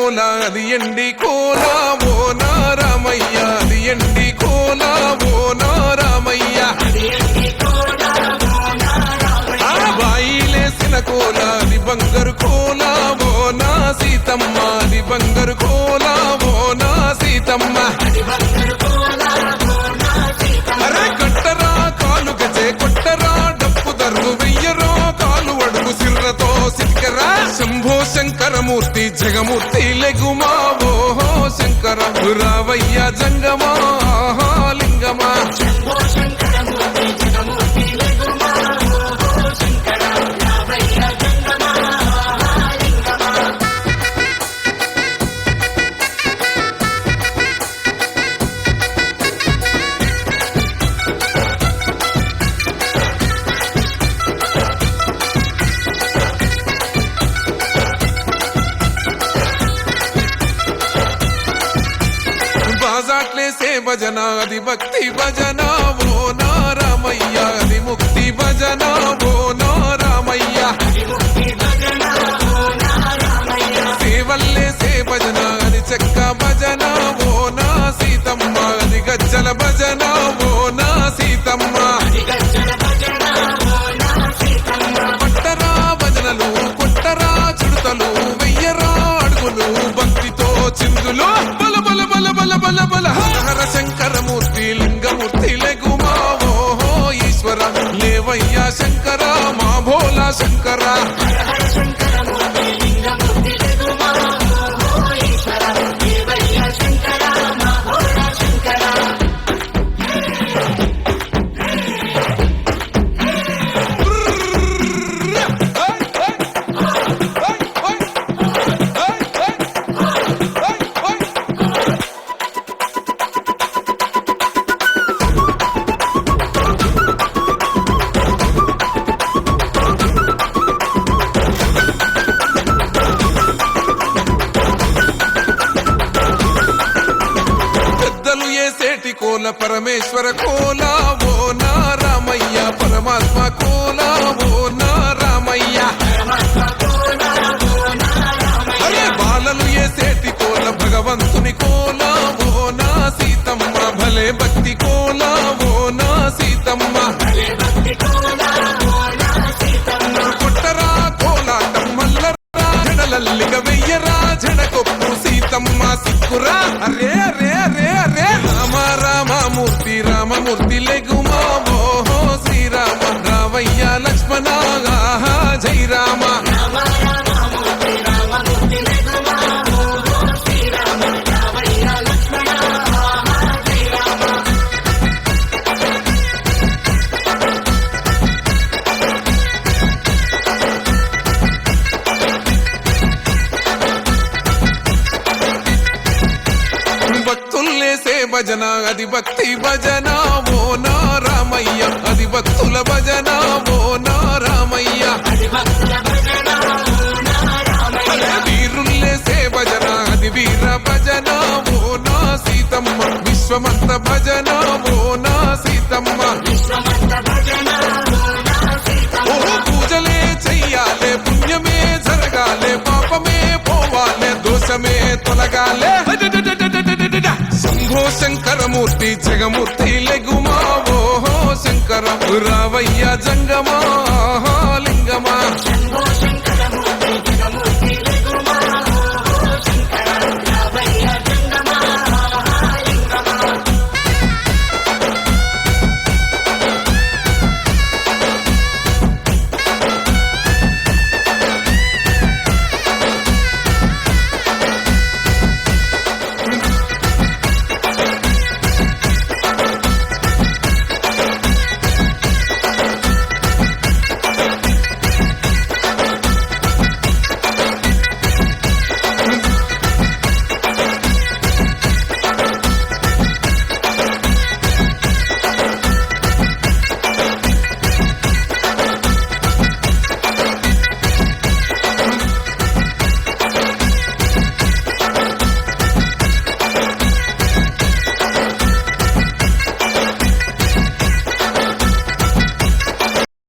కోల అది ఎండి కోల ఓ నారామయ్య అది ఎండి కోల ఓ నారామయ్య బాయిలేసిన కోల అది బంగారు కోల ఓ నా సీతమ్మ అది బంగారు కోల ఓ నా సీతమ్మ అరే కట్టరా కాలు గజే కొట్టరా డప్పు దర్రు వెయ్యరో కాలు అడుగు సిర్రతో సిక్కరా శంభో శంకరమూర్తి జగమూర్తి లెగుమా ఓహో శంకర రావయ్య జంగమా లింగమా బాజాట్లేసే భజన అది భక్తి భజన ఓ నారామయ్య అది ముక్తి భజన ఓ నారామయ్య సేవల్లేసే భజన అది చెక్క భజన ఓ నా సీతమ్మ అది గజ్జల భజన ఓ నా సీతమ్మ పట్టరా భజనలు కొట్టరా చుడతలు వెయ్యరా అడుగులు భక్తితో చిందులు బల బల బల బల బల బల హర శంకరమూర్తి లింగమూర్తి లెగుమా ఓహో ఈశ్వర లేవయ్యా శంకర మా భోలా శంకర సేటి కోల పరమేశ్వర కోల ఓ నారామయ్య పరమాత్మ కోల ఓ నారామయ్య అరే బాలలు ఏ సేటి కోల భగవంతుని కోల ఓ నా సీతమ్మ భలే భక్తి కోల ఓ నా సీతమ్మ కొట్టరా కోలాటం మల్లరా జడలల్లిగ వెయ్యరా జడకొప్పు సీతమ్మ సిక్కురా అరే అరే అరే అరే రామ రామమూర్తి రామమూర్తి లెగుమా ఓహో శ్రీరామ రావయ్య లక్ష్మణ జై రామ భక్తుల్లేసే భజన అది భక్తి భజన ఓ నారామయ్య అది భక్తుల భజన ఓ నారామయ్య వీరుల్లేసే భజన అది వీర భజన ఓ నా సీతమ్మ విశ్వమంత భజన ఓ నా సీతమ్మ ఓ పూజలే చెయ్యాలే పుణ్యమే జరగాలే పాపమే పోవాలే దోషమే తొలగాలే శంభో శంకరమూర్తి జగమూర్తి లెగుమా ఓహో శంకర రావయ్య జంగమా లింగమా